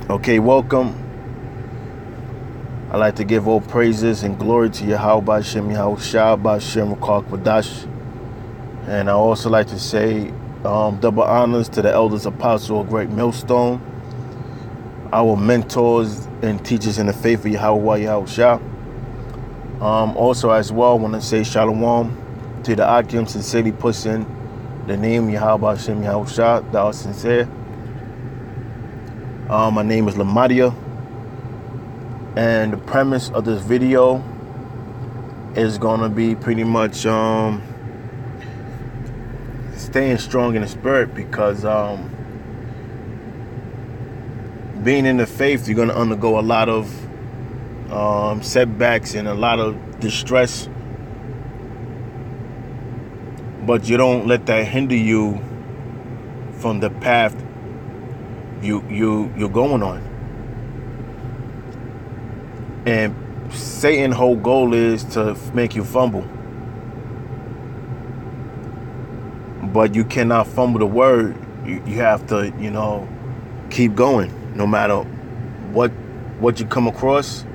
Okay, welcome. I'd like to give all praises and glory to Yahweh Bashem, Yahushua Bashem, Kwadash. And I also like to say double honors to the elders, apostle of Great Millstone, our mentors and teachers in the faith of Yahweh Yahushua. Also as well, I want to say shalom to the Akim sincerely pushing the name Yahweh Bashem, Yahushua, thou art sincere. My name is Lamadia. And the premise of this video is going to be pretty much staying strong in the spirit, because being in the faith, you're going to undergo a lot of setbacks and a lot of distress, but you don't let that hinder you from the path you're going on. And Satan's whole goal is to make you fumble. But you cannot fumble the word. You have to, keep going, no matter what you come across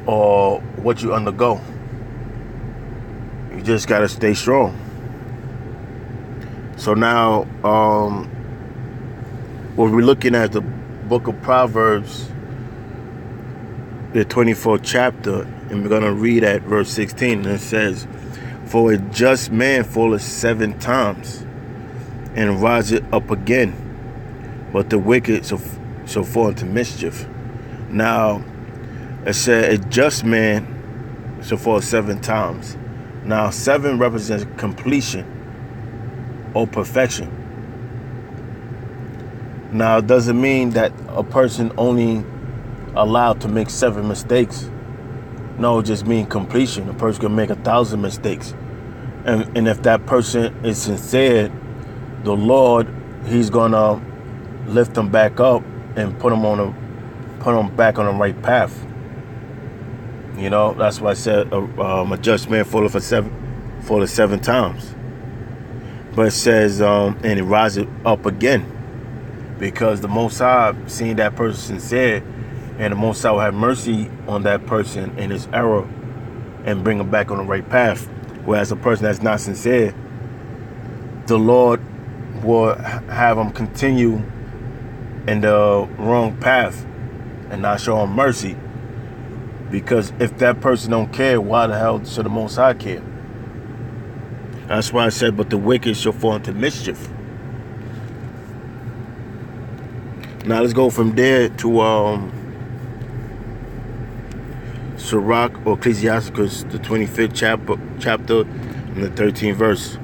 or what you undergo. You just got to stay strong. So now, we're looking at the book of Proverbs, the 24th chapter, and we're going to read at verse 16, and it says, "For a just man falleth 7 times and riseth up again, but the wicked shall fall into mischief." Now, it said a just man shall fall 7 times. Now, 7 represents completion or perfection. Now, it doesn't mean that a person only allowed to make 7 mistakes. No, it just means completion. A person can make 1,000 mistakes, and if that person is sincere, the Lord, He's gonna lift them back up and put them back on the right path. That's why I said a just man falleth 7 times. But it says and it rises up again, because the Most High, seeing that person sincere, and the Most High will have mercy on that person in his error and bring him back on the right path. Whereas a person that's not sincere, the Lord will have him continue in the wrong path and not show him mercy. Because if that person don't care, why the hell should the Most High care? That's why I said, but the wicked shall fall into mischief. Now let's go from there to Sirach or Ecclesiasticus, the 25th chapter and the 13th verse.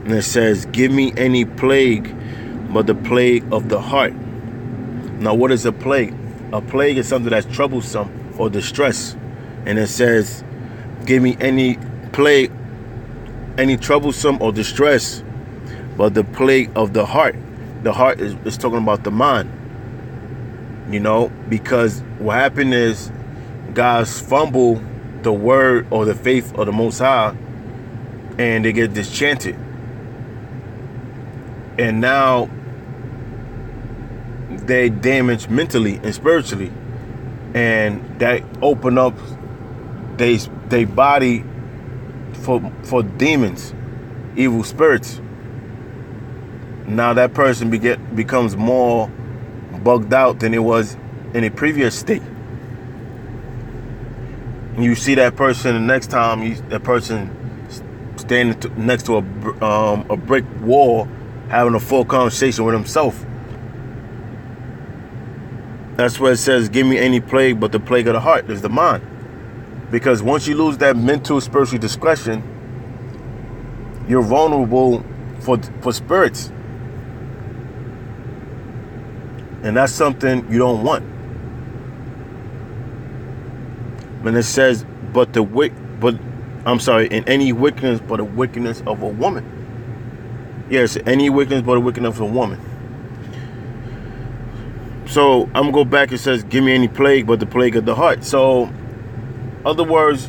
And it says, "Give me any plague but the plague of the heart." Now, what is a plague? A plague is something that's troublesome or distress. And it says, give me any plague, any troublesome or distress, but the plague of the heart. The heart is talking about the mind. Because what happened is, guys fumble the word or the faith of the Most High, and they get disenchanted. And now they damage mentally and spiritually, and that open up they body for demons, evil spirits. Now that person becomes more bugged out than it was in a previous state. And you see that person the next time, that person standing next to a brick wall, having a full conversation with himself. That's what it says, give me any plague but the plague of the heart, is the mind. Because once you lose that mental, spiritual discretion, you're vulnerable for spirits. And that's something you don't want. And it says, in any wickedness but the wickedness of a woman. Yes, any wickedness but the wickedness of a woman. So I'm gonna go back. It says, give me any plague but the plague of the heart. So, other words,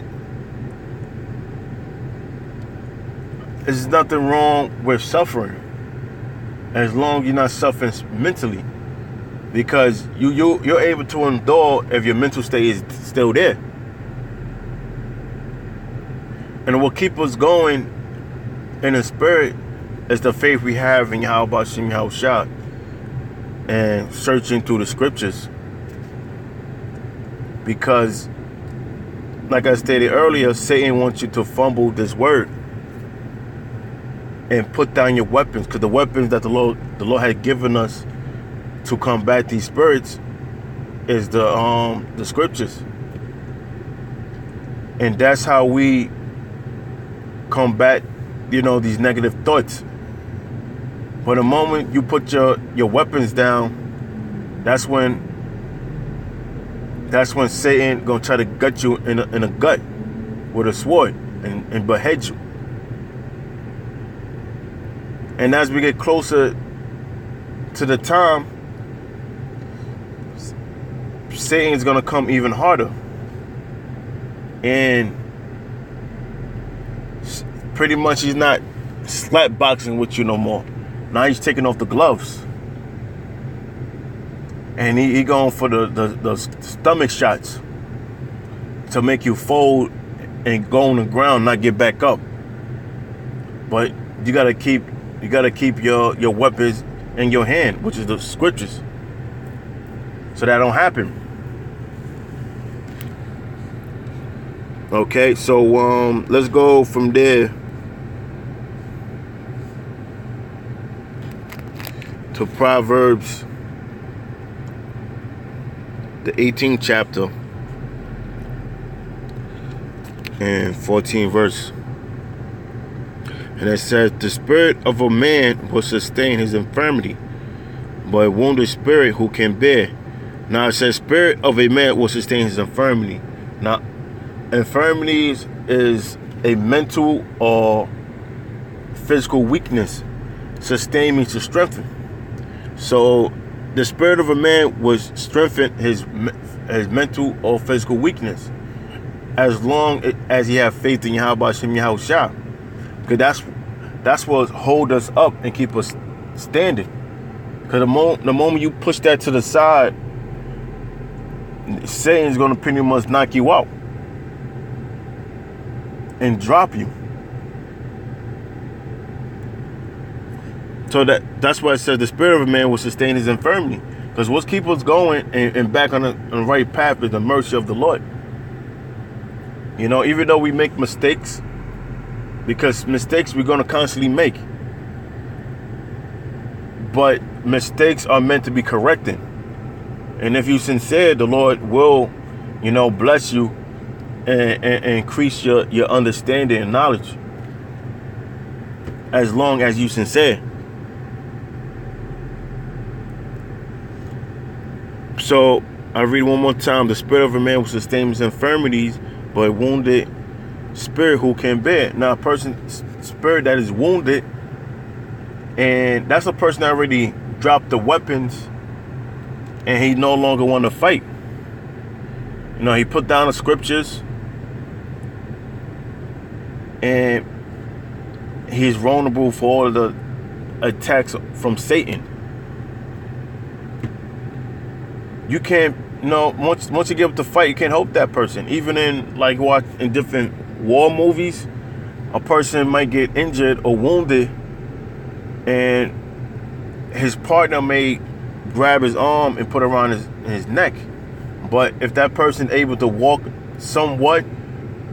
there's nothing wrong with suffering, as long as you're not suffering mentally. because you're able to endure if your mental state is still there. And what keeps us going in the spirit is the faith we have in Yahweh Shem Yahushua and searching through the scriptures. Because, like I stated earlier, Satan wants you to fumble this word and put down your weapons, because the weapons that the Lord had given us to combat these spirits is the scriptures. And that's how we combat, these negative thoughts. But the moment you put your weapons down, that's when Satan gonna try to gut you in a gut with a sword and behead you. And as we get closer to the time, Satan's gonna come even harder. And pretty much he's not slap boxing with you no more. Now he's taking off the gloves. And he going for the stomach shots to make you fold and go on the ground, not get back up. But you gotta keep your weapons in your hand, which is the scriptures, so that don't happen. Okay, so let's go from there to Proverbs, the 18th chapter and 14th verse. And it says, the spirit of a man will sustain his infirmity, but a wounded spirit who can bear. Now it says, spirit of a man will sustain his infirmity. Now, infirmities is a mental or physical weakness. Sustain means to strengthen. So the spirit of a man will strengthen his mental or physical weakness, as long as he have faith in Yahweh Shem Yahushua. Because that's what hold us up and keep us standing. Because the moment you push that to the side, Satan's going to pretty much knock you out and drop you. So that's why it says the spirit of a man will sustain his infirmity. Because what's keep us going and back on the right path is the mercy of the Lord. Even though we make mistakes, because mistakes we're going to constantly make, but mistakes are meant to be corrected. And if you're sincere, the Lord will, bless you and increase your understanding and knowledge, as long as you're sincere. So I read one more time. The spirit of a man will sustain his infirmities, but a wounded spirit who can bear. Now a person's spirit that is wounded, and that's a person that already dropped the weapons and he no longer want to fight. He put down the scriptures and he's vulnerable for all of the attacks from Satan. You can't, once you give up the fight, you can't help that person. Even in in different war movies, a person might get injured or wounded and his partner may grab his arm and put it around his neck. But if that person's able to walk somewhat,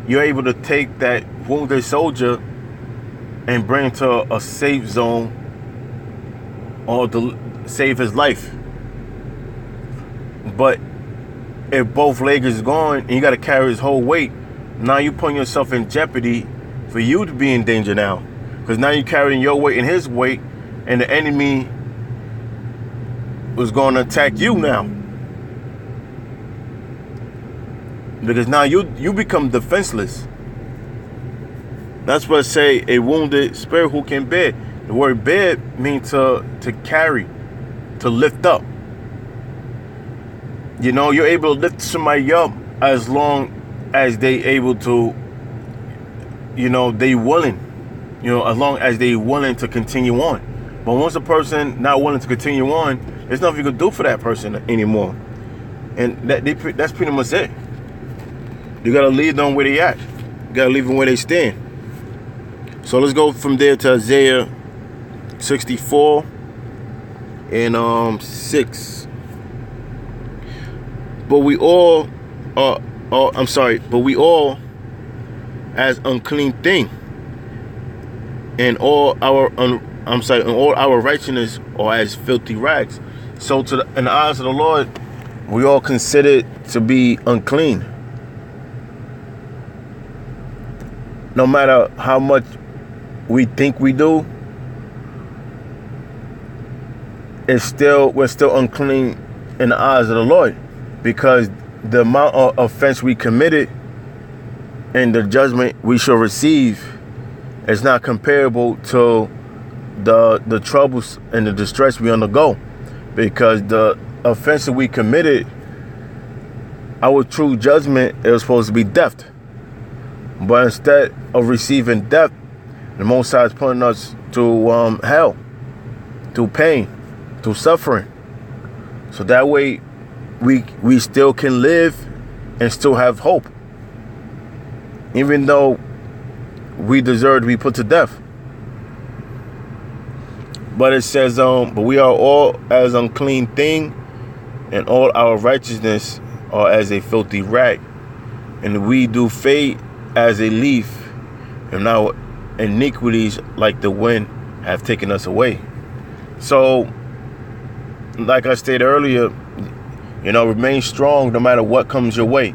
you're able to take that wounded soldier and bring him to a safe zone or to save his life. But if both legs is gone and you got to carry his whole weight, now you're putting yourself in jeopardy for you to be in danger now. Because now you're carrying your weight and his weight, and the enemy was going to attack you now. Because now you become defenseless. That's what I say, a wounded spirit who can bear. The word bear means to carry, to lift up. You're able to lift somebody up as long as they able to, they willing, as long as they willing to continue on. But once a person not willing to continue on, There's nothing you can do for that person anymore. And that's pretty much it. You gotta leave them where they at. You gotta leave them where they stand. So let's go from there to Isaiah 64 and 6. But we all as unclean thing, and all our righteousness are as filthy rags. So in the eyes of the Lord, we all considered to be unclean. No matter how much we think we do, we're still unclean in the eyes of the Lord, because the amount of offense we committed and the judgment we shall receive is not comparable to the troubles and the distress we undergo. Because the offense that we committed, our true judgment, it was supposed to be death. But instead of receiving death, the Most High is putting us to hell, to pain, to suffering. So that way we still can live and still have hope, even though we deserve to be put to death. But it says, but we are all as unclean thing, and all our righteousness are as a filthy rag, and we do fade as a leaf, and our iniquities like the wind have taken us away. So, like I stated earlier, remain strong no matter what comes your way.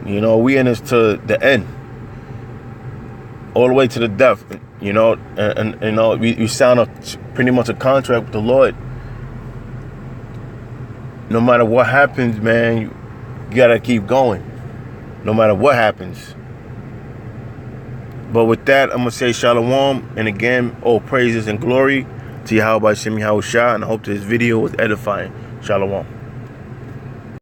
We in this to the end, all the way to the death. And we sign pretty much a contract with the Lord. No matter what happens, man, you gotta keep going. No matter what happens. But with that, I'm gonna say Shalom, and again, all praises and glory to Yahweh Shem Yahushua, and I hope this video was edifying. Shalom.